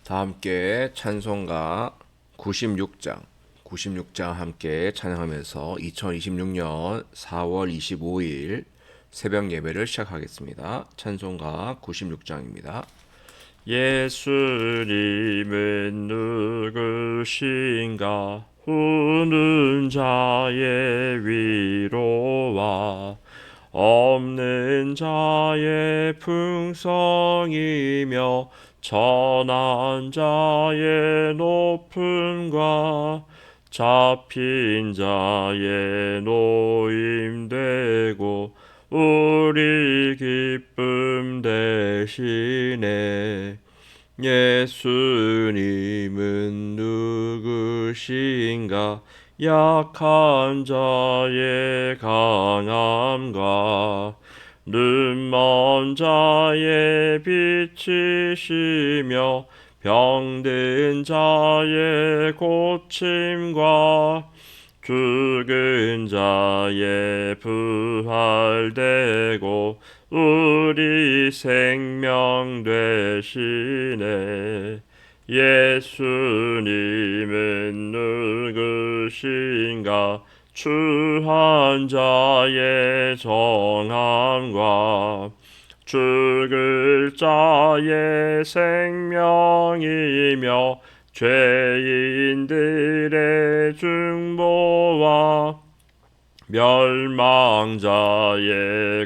다 함께 찬송가 96장 함께 찬양하면서 2026년 4월 25일 새벽 예배를 시작하겠습니다. 찬송가 96장입니다. 예수님은 누구신가? 우는 자의 위로와 없는 자의 풍성이며 천한 자의 높음과 잡힌 자의 노임되고 우리 기쁨 되시네. 예수님은 누구신가? 약한 자의 강함과 눈먼 자의 빛이시며 병든 자의 고침과 죽은 자의 부활되고 우리 생명 되시네. 예수님은 누구신가? 추한 자의 정함과 죽을 자의 생명이며 죄인들의 중보와 멸망자의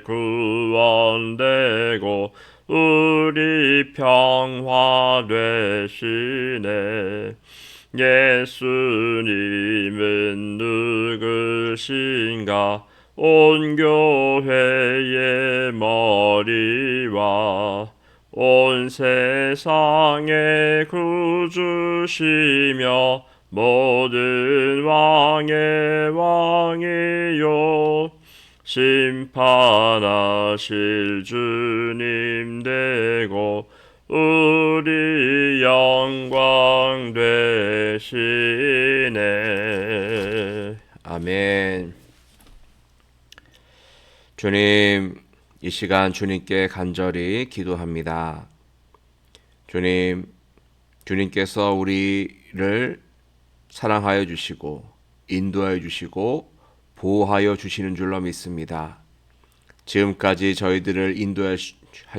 구원되고 우리 평화 되시네. 예수님은 누구신가? 온 교회의 머리와 온 세상의 구주시며 모든 왕의 왕이요 심판하실 주님 되고 우리 영광 되시네. 아멘. 주님, 이 시간 주님께 간절히 기도합니다. 주님께서 우리를 사랑하여 주시고 인도하여 주시고 보호하여 주시는 줄로 믿습니다. 지금까지 저희들을 인도해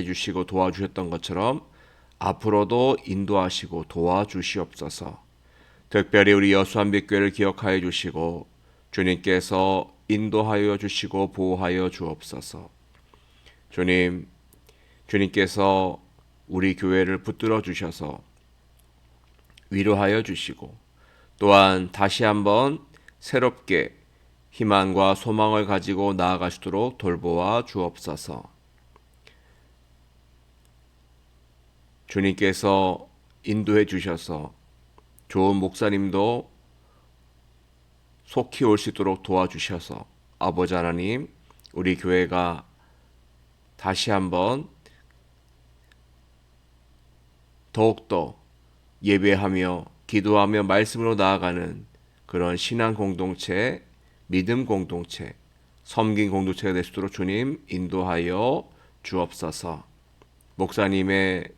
주시고 도와주셨던 것처럼 앞으로도 인도하시고 도와주시옵소서. 특별히 우리 여수한빛교회를 기억하여 주시고 주님께서 인도하여 주시고 보호하여 주옵소서. 주님께서 우리 교회를 붙들어 주셔서 위로하여 주시고 또한 다시 한번 새롭게 희망과 소망을 가지고 나아가시도록 돌보아 주옵소서. 주님께서 인도해 주셔서 좋은 목사님도 속히 올 수 있도록 도와주셔서 아버지 하나님, 우리 교회가 다시 한번 더욱더 예배하며 기도하며 말씀으로 나아가는 그런 신앙 공동체, 믿음 공동체, 섬긴 공동체가 될 수 있도록 주님 인도하여 주옵소서. 목사님의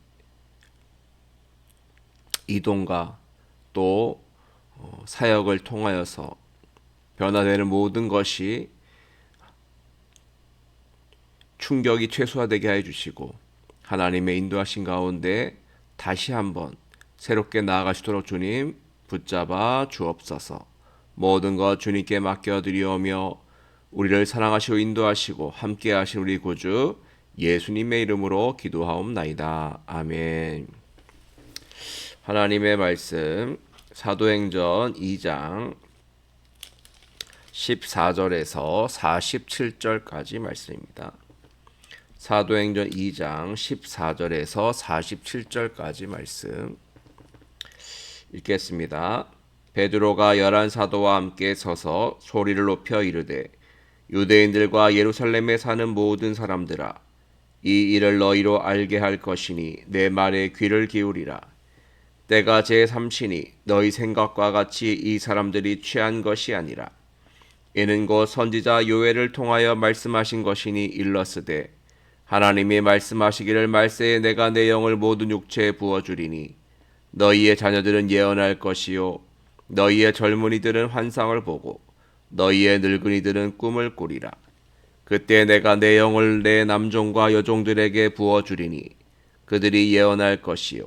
이동과 또 사역을 통하여서 변화되는 모든 것이 충격이 최소화되게 해 주시고 하나님의 인도하신 가운데 다시 한번 새롭게 나아가시도록 주님 붙잡아 주옵소서. 모든 것 주님께 맡겨드리오며 우리를 사랑하시고 인도하시고 함께 하신 우리 구주 예수님의 이름으로 기도하옵나이다. 아멘. 하나님의 말씀 사도행전 2장 14절에서 47절까지 말씀입니다. 사도행전 2장 14절에서 47절까지 말씀 읽겠습니다. 베드로가 11사도와 함께 서서 소리를 높여 이르되 유대인들과 예루살렘에 사는 모든 사람들아, 이 일을 너희로 알게 할 것이니 내 말에 귀를 기울이라. 때가 제3시니 너희 생각과 같이 이 사람들이 취한 것이 아니라 이는 곧 선지자 요엘을 통하여 말씀하신 것이니 일렀으되 하나님이 말씀하시기를 말세에 내가 내 영을 모든 육체에 부어주리니 너희의 자녀들은 예언할 것이요 너희의 젊은이들은 환상을 보고 너희의 늙은이들은 꿈을 꾸리라. 그때 내가 내 영을 내 남종과 여종들에게 부어주리니 그들이 예언할 것이요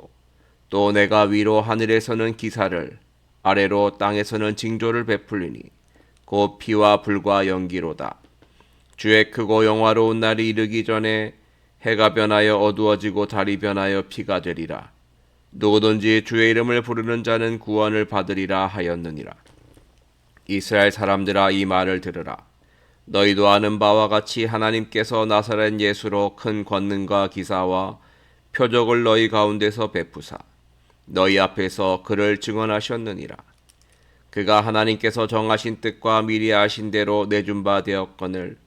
또 내가 위로 하늘에서는 기사를 아래로 땅에서는 징조를 베풀리니 곧 피와 불과 연기로다. 주의 크고 영화로운 날이 이르기 전에 해가 변하여 어두워지고 달이 변하여 피가 되리라. 누구든지 주의 이름을 부르는 자는 구원을 받으리라 하였느니라. 이스라엘 사람들아 이 말을 들으라. 너희도 아는 바와 같이 하나님께서 나사렛 예수로 큰 권능과 기사와 표적을 너희 가운데서 베푸사 너희 앞에서 그를 증언하셨느니라. 그가 하나님께서 정하신 뜻과 미리 아신 대로 내준 바 되었거늘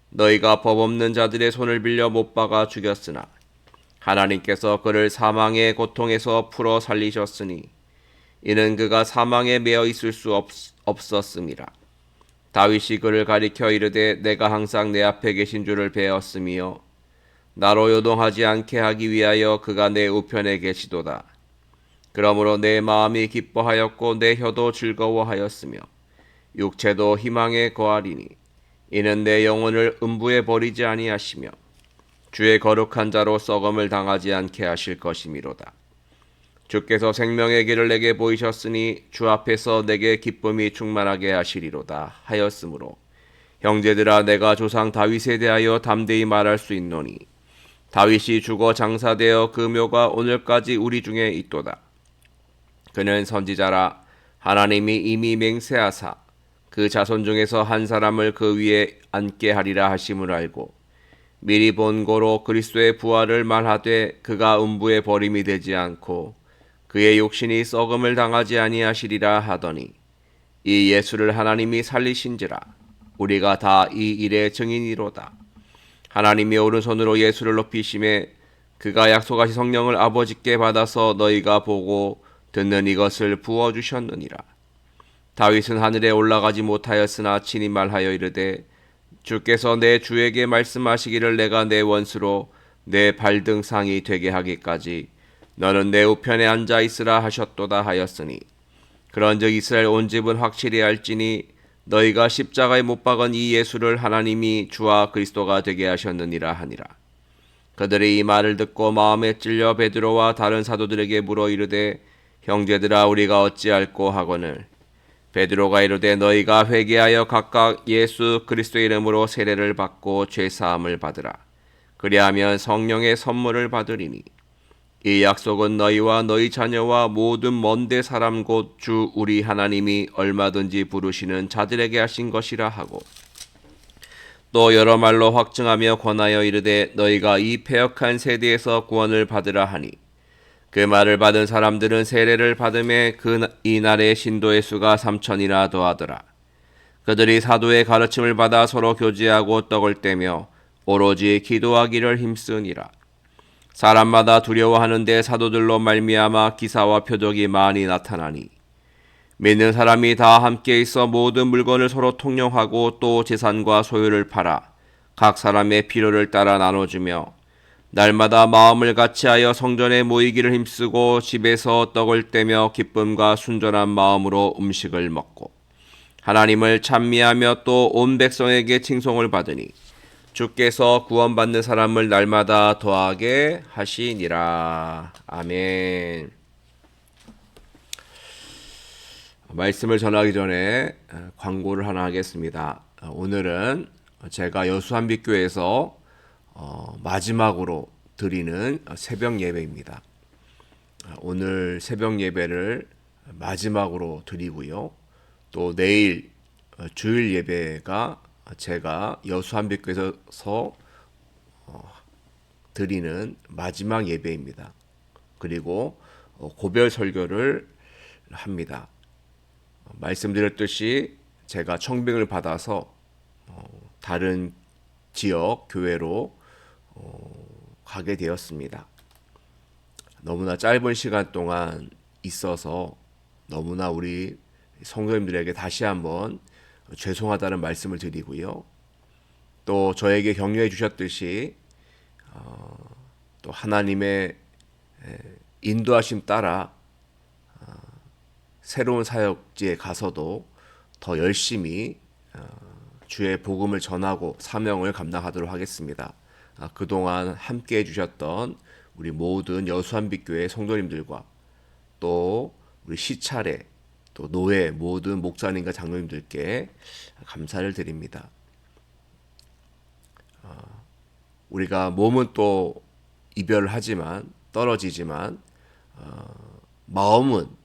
너희가 법 없는 자들의 손을 빌려 못 박아 죽였으나 하나님께서 그를 사망의 고통에서 풀어 살리셨으니 이는 그가 사망에 매어 있을 수 없었음이라. 다윗이 그를 가리켜 이르되 내가 항상 내 앞에 계신 줄을 배웠으며 나로 요동하지 않게 하기 위하여 그가 내 우편에 계시도다. 그러므로 내 마음이 기뻐하였고 내 혀도 즐거워하였으며 육체도 희망에 거하리니 이는 내 영혼을 음부에 버리지 아니하시며 주의 거룩한 자로 썩음을 당하지 않게 하실 것이미로다. 주께서 생명의 길을 내게 보이셨으니 주 앞에서 내게 기쁨이 충만하게 하시리로다 하였으므로 형제들아 내가 조상 다윗에 대하여 담대히 말할 수 있노니 다윗이 죽어 장사되어 그 묘가 오늘까지 우리 중에 있도다. 그는 선지자라 하나님이 이미 맹세하사 그 자손 중에서 한 사람을 그 위에 앉게 하리라 하심을 알고 미리 본 고로 그리스도의 부활을 말하되 그가 음부에 버림이 되지 않고 그의 육신이 썩음을 당하지 아니하시리라 하더니 이 예수를 하나님이 살리신지라 우리가 다 이 일의 증인이로다. 하나님이 오른손으로 예수를 높이심에 그가 약속하신 성령을 아버지께 받아서 너희가 보고 듣는 이것을 부어주셨느니라. 다윗은 하늘에 올라가지 못하였으나 친히 말하여 이르되 주께서 내 주에게 말씀하시기를 내가 내 원수로 내 발등상이 되게 하기까지 너는 내 우편에 앉아 있으라 하셨도다 하였으니 그런즉 이스라엘 온 집은 확실히 알지니 너희가 십자가에 못 박은 이 예수를 하나님이 주와 그리스도가 되게 하셨느니라 하니라. 그들이 이 말을 듣고 마음에 찔려 베드로와 다른 사도들에게 물어 이르되 형제들아 우리가 어찌할꼬 하거늘 베드로가 이르되 너희가 회개하여 각각 예수 그리스도의 이름으로 세례를 받고 죄 사함을 받으라. 그리하면 성령의 선물을 받으리니 이 약속은 너희와 너희 자녀와 모든 먼데 사람 곧 주 우리 하나님이 얼마든지 부르시는 자들에게 하신 것이라 하고 또 여러 말로 확증하며 권하여 이르되 너희가 이 패역한 세대에서 구원을 받으라 하니 그 말을 받은 사람들은 세례를 받음에 이 날의 신도의 수가 3,000이나 더하더라. 그들이 사도의 가르침을 받아 서로 교제하고 떡을 떼며 오로지 기도하기를 힘쓰니라. 사람마다 두려워하는데 사도들로 말미암아 기사와 표적이 많이 나타나니 믿는 사람이 다 함께 있어 모든 물건을 서로 통용하고 또 재산과 소유를 팔아 각 사람의 필요를 따라 나눠주며 날마다 마음을 같이하여 성전에 모이기를 힘쓰고 집에서 떡을 떼며 기쁨과 순전한 마음으로 음식을 먹고 하나님을 찬미하며 또 온 백성에게 칭송을 받으니 주께서 구원받는 사람을 날마다 더하게 하시니라. 아멘. 말씀을 전하기 전에 광고를 하나 하겠습니다. 오늘은 제가 여수한빛교회에서 마지막으로 드리는 새벽 예배입니다. 오늘 새벽 예배를 마지막으로 드리고요. 또 내일 주일 예배가 제가 여수한빛교회에서 드리는 마지막 예배입니다. 그리고 고별 설교를 합니다. 말씀드렸듯이 제가 청빙을 받아서 다른 지역 교회로 가게 되었습니다. 너무나 짧은 시간 동안 있어서 너무나 우리 성도님들에게 다시 한번 죄송하다는 말씀을 드리고요. 또 저에게 격려해 주셨듯이 또 하나님의 인도하심 따라 새로운 사역지에 가서도 더 열심히 주의 복음을 전하고 사명을 감당하도록 하겠습니다. 그동안 함께 해주셨던 우리 모든 여수한빛교회 성도님들과 또 우리 시찰에 또 노예 모든 목사님과 장로님들께 감사를 드립니다. 우리가 몸은 또 이별을 하지만 떨어지지만 마음은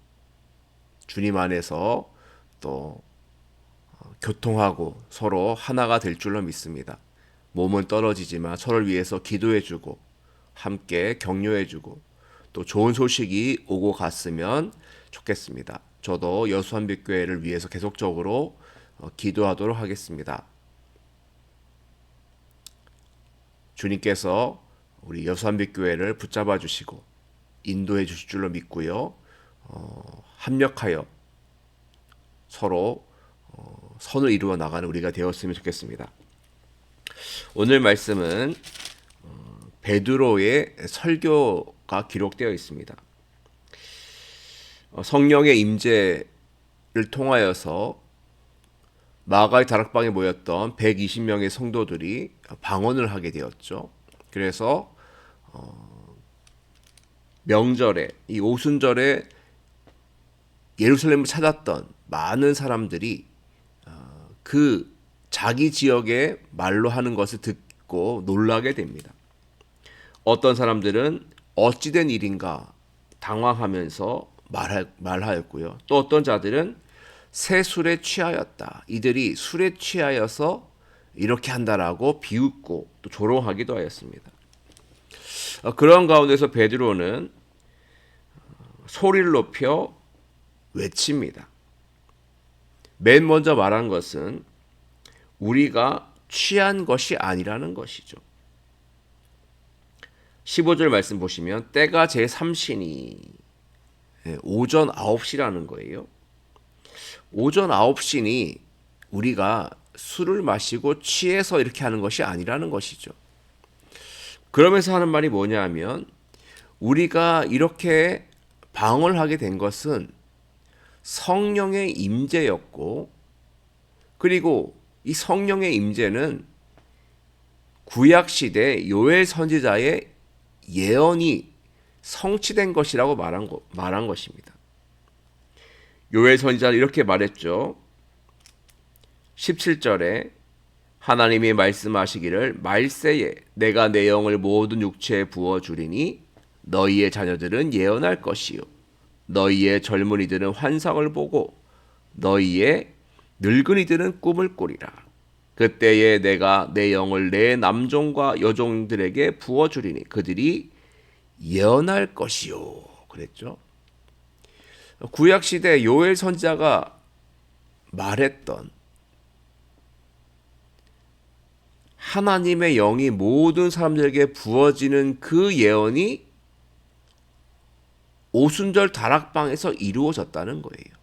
주님 안에서 또 교통하고 서로 하나가 될 줄로 믿습니다. 몸은 떨어지지만 서로를 위해서 기도해주고 함께 격려해주고 또 좋은 소식이 오고 갔으면 좋겠습니다. 저도 여수한빛교회를 위해서 계속적으로 기도하도록 하겠습니다. 주님께서 우리 여수한빛교회를 붙잡아 주시고 인도해 주실 줄로 믿고요. 합력하여 서로 선을 이루어 나가는 우리가 되었으면 좋겠습니다. 오늘 말씀은 베드로의 설교가 기록되어 있습니다. 성령의 임재를 통하여서 마가의 다락방에 모였던 120명의 성도들이 방언을 하게 되었죠. 그래서 명절에 이 오순절에 예루살렘을 찾았던 많은 사람들이 그 자기 지역의 말로 하는 것을 듣고 놀라게 됩니다. 어떤 사람들은 어찌된 일인가 당황하면서 말하였고요. 또 어떤 자들은 새 술에 취하였다. 이들이 술에 취하여서 이렇게 한다라고 비웃고 또 조롱하기도 하였습니다. 그런 가운데서 베드로는 소리를 높여 외칩니다. 맨 먼저 말한 것은 우리가 취한 것이 아니라는 것이죠. 15절 말씀 보시면 때가 제3시니 오전 9시라는 거예요. 오전 9시니 우리가 술을 마시고 취해서 이렇게 하는 것이 아니라는 것이죠. 그러면서 하는 말이 뭐냐 하면 우리가 이렇게 방언을 하게 된 것은 성령의 임재였고 그리고 이 성령의 임재는 구약시대 요엘 선지자의 예언이 성취된 것이라고 말한 것입니다. 요엘 선지자는 이렇게 말했죠. 17절에 하나님이 말씀하시기를 말세에 내가 내 영을 모든 육체에 부어주리니 너희의 자녀들은 예언할 것이요 너희의 젊은이들은 환상을 보고 너희의 늙은이들은 꿈을 꾸리라. 그때에 내가 내 영을 내 남종과 여종들에게 부어주리니 그들이 예언할 것이요. 그랬죠. 구약시대 요엘 선지자가 말했던 하나님의 영이 모든 사람들에게 부어지는 그 예언이 오순절 다락방에서 이루어졌다는 거예요.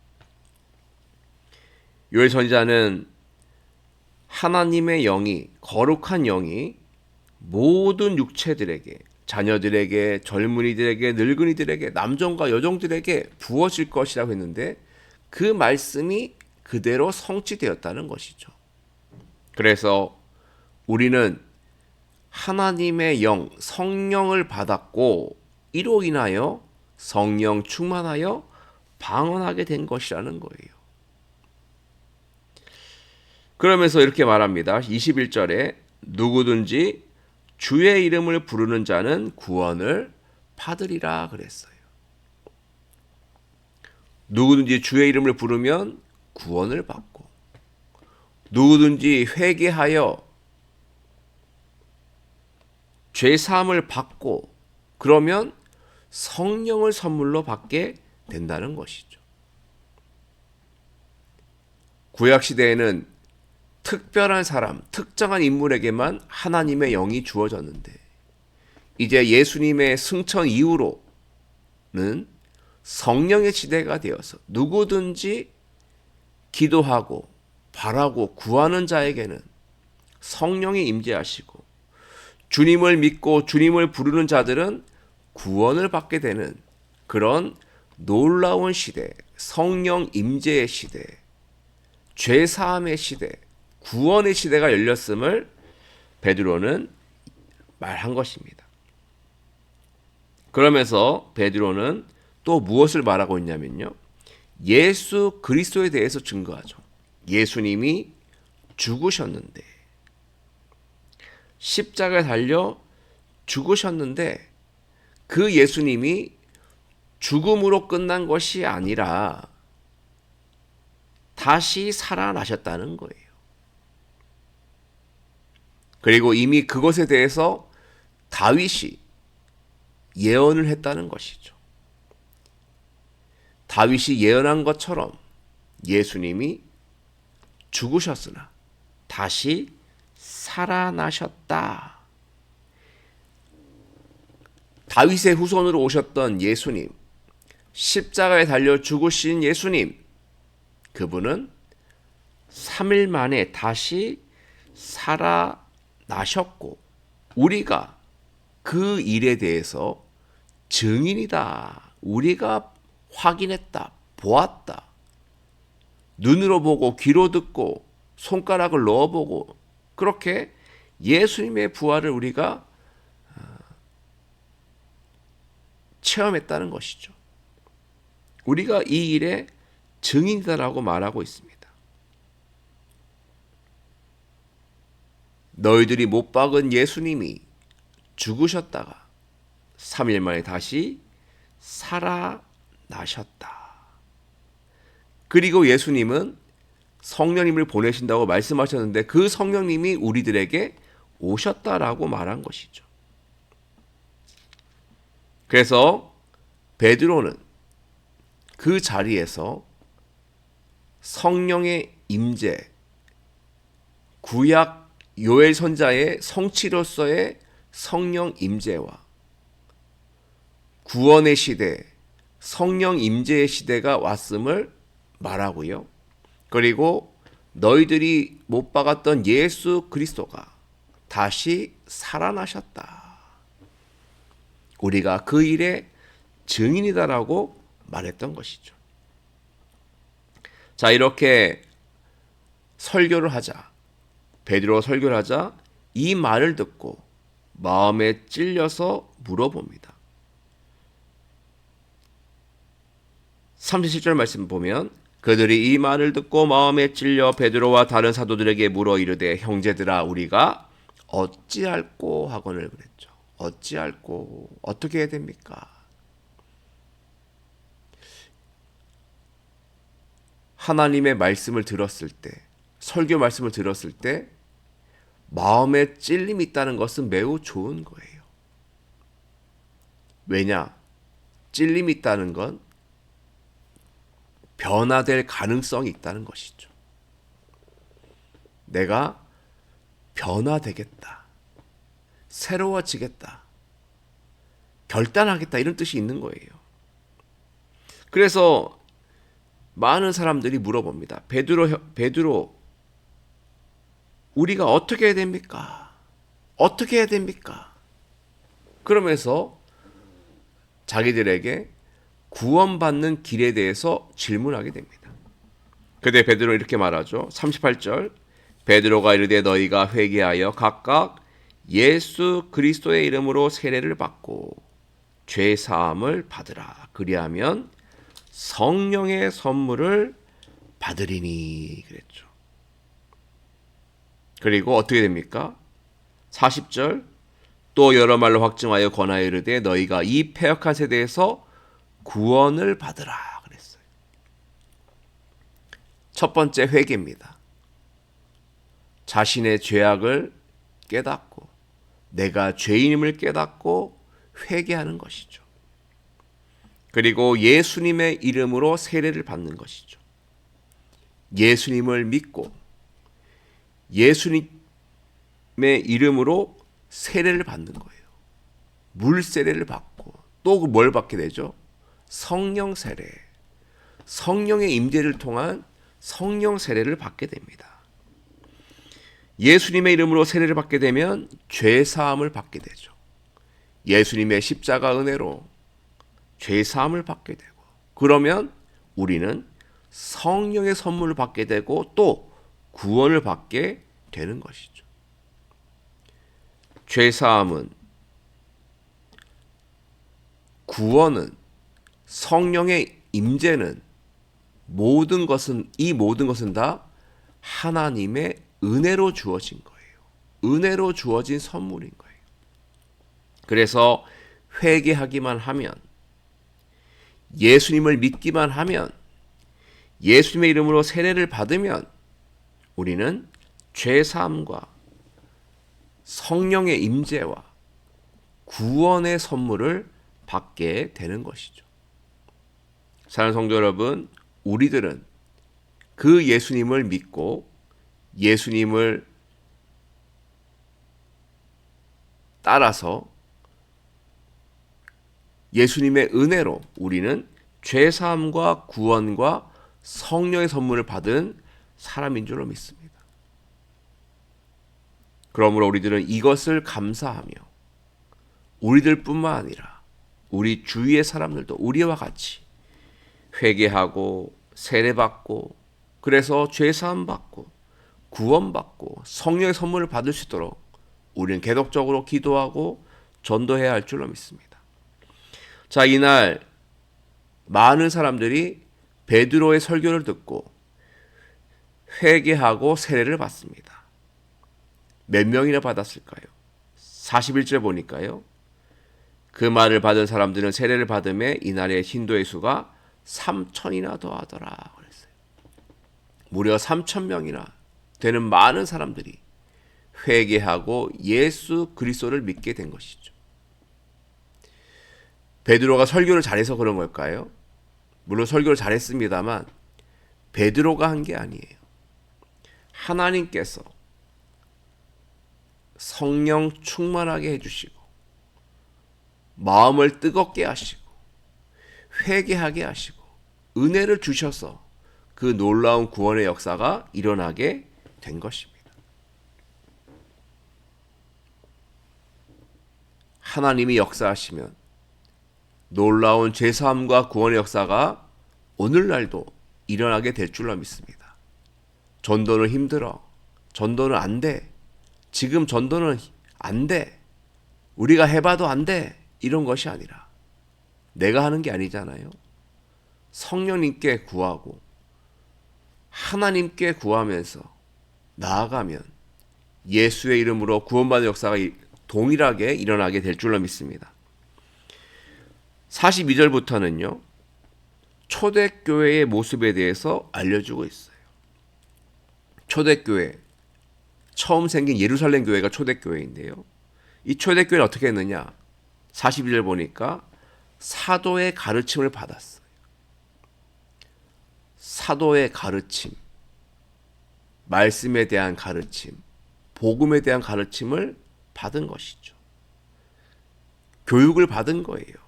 요엘 선지자는 하나님의 영이 거룩한 영이 모든 육체들에게 자녀들에게 젊은이들에게 늙은이들에게 남종과 여종들에게 부어질 것이라고 했는데 그 말씀이 그대로 성취되었다는 것이죠. 그래서 우리는 하나님의 영, 성령을 받았고 이로 인하여 성령 충만하여 방언하게 된 것이라는 거예요. 그러면서 이렇게 말합니다. 21절에 누구든지 주의 이름을 부르는 자는 구원을 받으리라 그랬어요. 누구든지 주의 이름을 부르면 구원을 받고 누구든지 회개하여 죄 사함을 받고 그러면 성령을 선물로 받게 된다는 것이죠. 구약 시대에는 특별한 사람, 특정한 인물에게만 하나님의 영이 주어졌는데 이제 예수님의 승천 이후로는 성령의 시대가 되어서 누구든지 기도하고 바라고 구하는 자에게는 성령이 임재하시고 주님을 믿고 주님을 부르는 자들은 구원을 받게 되는 그런 놀라운 시대, 성령 임재의 시대, 죄 사함의 시대, 구원의 시대가 열렸음을 베드로는 말한 것입니다. 그러면서 베드로는 또 무엇을 말하고 있냐면요. 예수 그리스도에 대해서 증거하죠. 예수님이 죽으셨는데, 십자가에 달려 죽으셨는데, 그 예수님이 죽음으로 끝난 것이 아니라 다시 살아나셨다는 거예요. 그리고 이미 그것에 대해서 다윗이 예언을 했다는 것이죠. 다윗이 예언한 것처럼 예수님이 죽으셨으나 다시 살아나셨다. 다윗의 후손으로 오셨던 예수님, 십자가에 달려 죽으신 예수님, 그분은 3일 만에 다시 살아나셨고 우리가 그 일에 대해서 증인이다. 우리가 확인했다. 보았다. 눈으로 보고 귀로 듣고 손가락을 넣어보고 그렇게 예수님의 부활을 우리가 체험했다는 것이죠. 우리가 이 일에 증인이다라고 말하고 있습니다. 너희들이 못 박은 예수님이 죽으셨다가 3일 만에 다시 살아나셨다. 그리고 예수님은 성령님을 보내신다고 말씀하셨는데 그 성령님이 우리들에게 오셨다라고 말한 것이죠. 그래서 베드로는 그 자리에서 성령의 임재, 구약 요엘 선자의 성취로서의 성령 임재와 구원의 시대, 성령 임재의 시대가 왔음을 말하고요. 그리고 너희들이 못 박았던 예수 그리스도가 다시 살아나셨다. 우리가 그 일의 증인이다라고 말했던 것이죠. 자, 이렇게 설교를 하자, 베드로 설교를 하자 이 말을 듣고 마음에 찔려서 물어봅니다. 37절 말씀 보면 그들이 이 말을 듣고 마음에 찔려 베드로와 다른 사도들에게 물어 이르되 형제들아 우리가 어찌할꼬 하거늘 그랬죠. 어찌할꼬 어떻게 해야 됩니까? 하나님의 말씀을 들었을 때, 설교 말씀을 들었을 때 마음에 찔림이 있다는 것은 매우 좋은 거예요. 왜냐? 찔림이 있다는 건 변화될 가능성이 있다는 것이죠. 내가 변화되겠다. 새로워지겠다. 결단하겠다. 이런 뜻이 있는 거예요. 그래서 많은 사람들이 물어봅니다. 베드로, 우리가 어떻게 해야 됩니까? 어떻게 해야 됩니까? 그러면서 자기들에게 구원받는 길에 대해서 질문하게 됩니다. 그때 베드로는 이렇게 말하죠. 38절 베드로가 이르되 너희가 회개하여 각각 예수 그리스도의 이름으로 세례를 받고 죄 사함을 받으라. 그리하면 성령의 선물을 받으리니 그랬죠. 그리고 어떻게 됩니까? 40절 또 여러 말로 확증하여 권하여 이르되 너희가 이 패역한 세대에서 구원을 받으라 그랬어요. 첫 번째 회개입니다. 자신의 죄악을 깨닫고 내가 죄인임을 깨닫고 회개하는 것이죠. 그리고 예수님의 이름으로 세례를 받는 것이죠. 예수님을 믿고 예수님의 이름으로 세례를 받는 거예요. 물 세례를 받고 또 뭘 받게 되죠? 성령 세례. 성령의 임재를 통한 성령 세례를 받게 됩니다. 예수님의 이름으로 세례를 받게 되면 죄 사함을 받게 되죠. 예수님의 십자가 은혜로 죄 사함을 받게 되고 그러면 우리는 성령의 선물을 받게 되고 또 구원을 받게 되는 것이죠. 죄사함은, 구원은, 성령의 임재는 이 모든 것은 다 하나님의 은혜로 주어진 거예요. 은혜로 주어진 선물인 거예요. 그래서 회개하기만 하면, 예수님을 믿기만 하면, 예수님의 이름으로 세례를 받으면 우리는 죄사함과 성령의 임재와 구원의 선물을 받게 되는 것이죠. 사랑하는 성도 여러분, 우리들은 그 예수님을 믿고 예수님을 따라서 예수님의 은혜로 우리는 죄사함과 구원과 성령의 선물을 받은 사람인 줄로 믿습니다. 그러므로 우리들은 이것을 감사하며 우리들뿐만 아니라 우리 주위의 사람들도 우리와 같이 회개하고 세례받고 그래서 죄사함 받고 구원받고 성령의 선물을 받을 수 있도록 우리는 계속적으로 기도하고 전도해야 할 줄로 믿습니다. 자, 이날 많은 사람들이 베드로의 설교를 듣고 회개하고 세례를 받습니다. 몇 명이나 받았을까요? 41절 보니까요. 그 말을 받은 사람들은 세례를 받음에 이날의 신도의 수가 3,000이나 더하더라 그랬어요. 무려 3,000명이나 되는 많은 사람들이 회개하고 예수 그리스도를 믿게 된 것이죠. 베드로가 설교를 잘해서 그런 걸까요? 물론 설교를 잘했습니다만 베드로가 한 게 아니에요. 하나님께서 성령 충만하게 해주시고 마음을 뜨겁게 하시고 회개하게 하시고 은혜를 주셔서 그 놀라운 구원의 역사가 일어나게 된 것입니다. 하나님이 역사하시면 놀라운 죄사함과 구원의 역사가 오늘날도 일어나게 될 줄로 믿습니다. 전도는 힘들어. 전도는 안 돼. 지금 전도는 안 돼. 우리가 해봐도 안 돼. 이런 것이 아니라 내가 하는 게 아니잖아요. 성령님께 구하고 하나님께 구하면서 나아가면 예수의 이름으로 구원받는 역사가 동일하게 일어나게 될 줄로 믿습니다. 42절부터는요. 초대교회의 모습에 대해서 알려주고 있어요. 초대교회, 처음 생긴 예루살렘 교회가 초대교회인데요. 이 초대교회는 어떻게 했느냐? 42절 보니까 사도의 가르침을 받았어요. 사도의 가르침, 말씀에 대한 가르침, 복음에 대한 가르침을 받은 것이죠. 교육을 받은 거예요.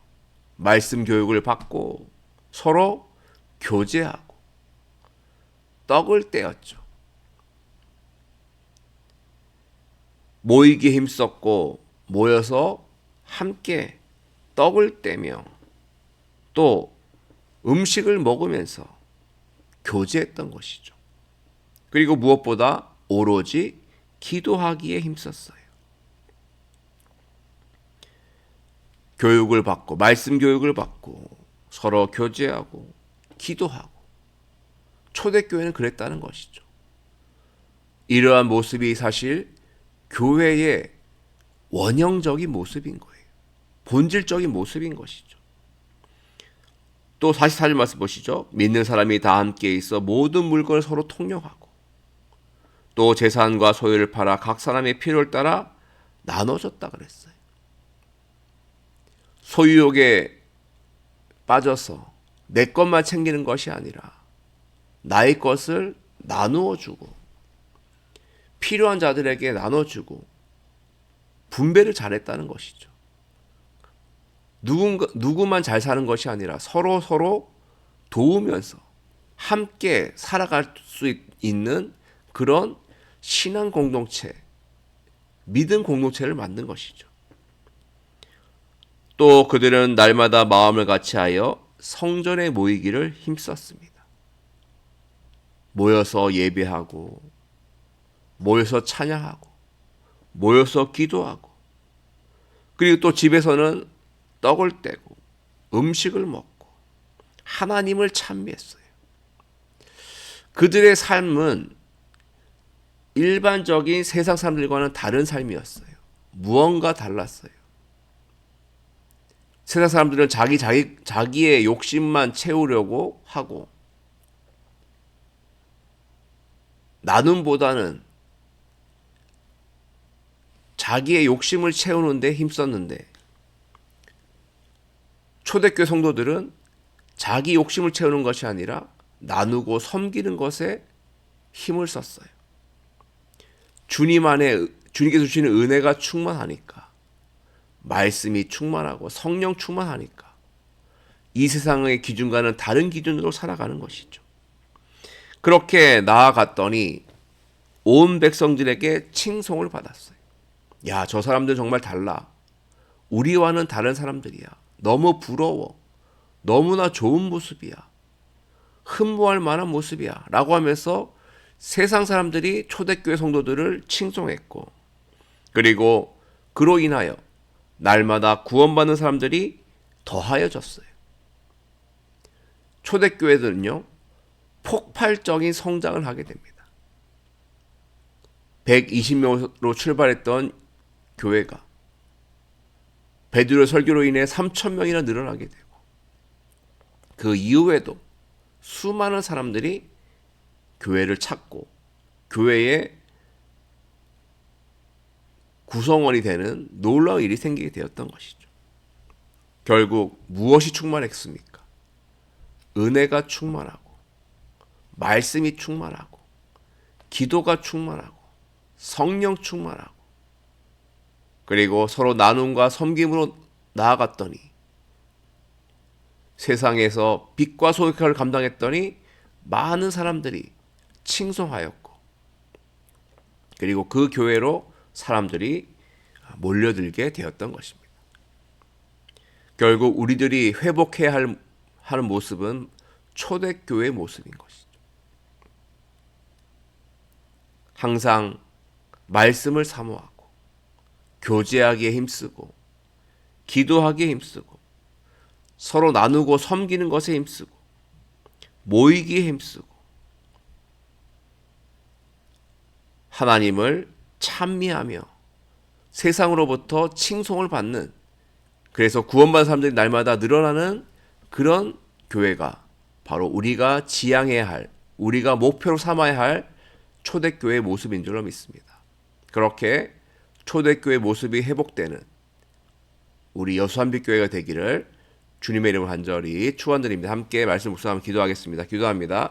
말씀 교육을 받고 서로 교제하고 떡을 떼었죠. 모이기에 힘썼고 모여서 함께 떡을 떼며 또 음식을 먹으면서 교제했던 것이죠. 그리고 무엇보다 오로지 기도하기에 힘썼어요. 교육을 받고 말씀 교육을 받고 서로 교제하고 기도하고 초대교회는 그랬다는 것이죠. 이러한 모습이 사실 교회의 원형적인 모습인 거예요. 본질적인 모습인 것이죠. 또 44절 말씀 보시죠. 믿는 사람이 다 함께 있어 모든 물건을 서로 통용하고 또 재산과 소유를 팔아 각 사람의 필요를 따라 나눠줬다 그랬어요. 소유욕에 빠져서 내 것만 챙기는 것이 아니라 나의 것을 나누어 주고 필요한 자들에게 나눠주고 분배를 잘했다는 것이죠. 누구만 잘 사는 것이 아니라 서로 도우면서 함께 살아갈 수 있는 그런 신앙 공동체, 믿음 공동체를 만든 것이죠. 또 그들은 날마다 마음을 같이하여 성전에 모이기를 힘썼습니다. 모여서 예배하고, 모여서 찬양하고, 모여서 기도하고, 그리고 또 집에서는 떡을 떼고 음식을 먹고 하나님을 찬미했어요. 그들의 삶은 일반적인 세상 사람들과는 다른 삶이었어요. 무언가 달랐어요. 세상 사람들은 자기의 욕심만 채우려고 하고, 나눔보다는 자기의 욕심을 채우는데 힘썼는데, 초대교회 성도들은 자기 욕심을 채우는 것이 아니라 나누고 섬기는 것에 힘을 썼어요. 주님께서 주시는 은혜가 충만하니까, 말씀이 충만하고 성령 충만하니까 이 세상의 기준과는 다른 기준으로 살아가는 것이죠. 그렇게 나아갔더니 온 백성들에게 칭송을 받았어요. 야, 저 사람들 정말 달라. 우리와는 다른 사람들이야. 너무 부러워. 너무나 좋은 모습이야. 흠모할 만한 모습이야. 라고 하면서 세상 사람들이 초대교회 성도들을 칭송했고, 그리고 그로 인하여 날마다 구원받는 사람들이 더하여졌어요. 초대교회들은요, 폭발적인 성장을 하게 됩니다. 120명으로 출발했던 교회가 베드로 설교로 인해 3,000명이나 늘어나게 되고, 그 이후에도 수많은 사람들이 교회를 찾고 교회의 구성원이 되는 놀라운 일이 생기게 되었던 것이죠. 결국 무엇이 충만했습니까? 은혜가 충만하고, 말씀이 충만하고, 기도가 충만하고, 성령 충만하고, 그리고 서로 나눔과 섬김으로 나아갔더니, 세상에서 빛과 소의 역할을 감당했더니 많은 사람들이 칭송하였고, 그리고 그 교회로 사람들이 몰려들게 되었던 것입니다. 결국 우리들이 회복해야 하는 모습은 초대교회의 모습인 것이죠. 항상 말씀을 사모하고, 교제하기에 힘쓰고, 기도하기에 힘쓰고, 서로 나누고 섬기는 것에 힘쓰고, 모이기에 힘쓰고, 하나님을 찬미하며 세상으로부터 칭송을 받는, 그래서 구원받은 사람들이 날마다 늘어나는 그런 교회가 바로 우리가 지향해야 할, 우리가 목표로 삼아야 할 초대교회의 모습인 줄로 믿습니다. 그렇게 초대교회의 모습이 회복되는 우리 여수한빛교회가 되기를 주님의 이름으로 간절히 축원드립니다. 함께 말씀 묵상하며 기도하겠습니다. 기도합니다.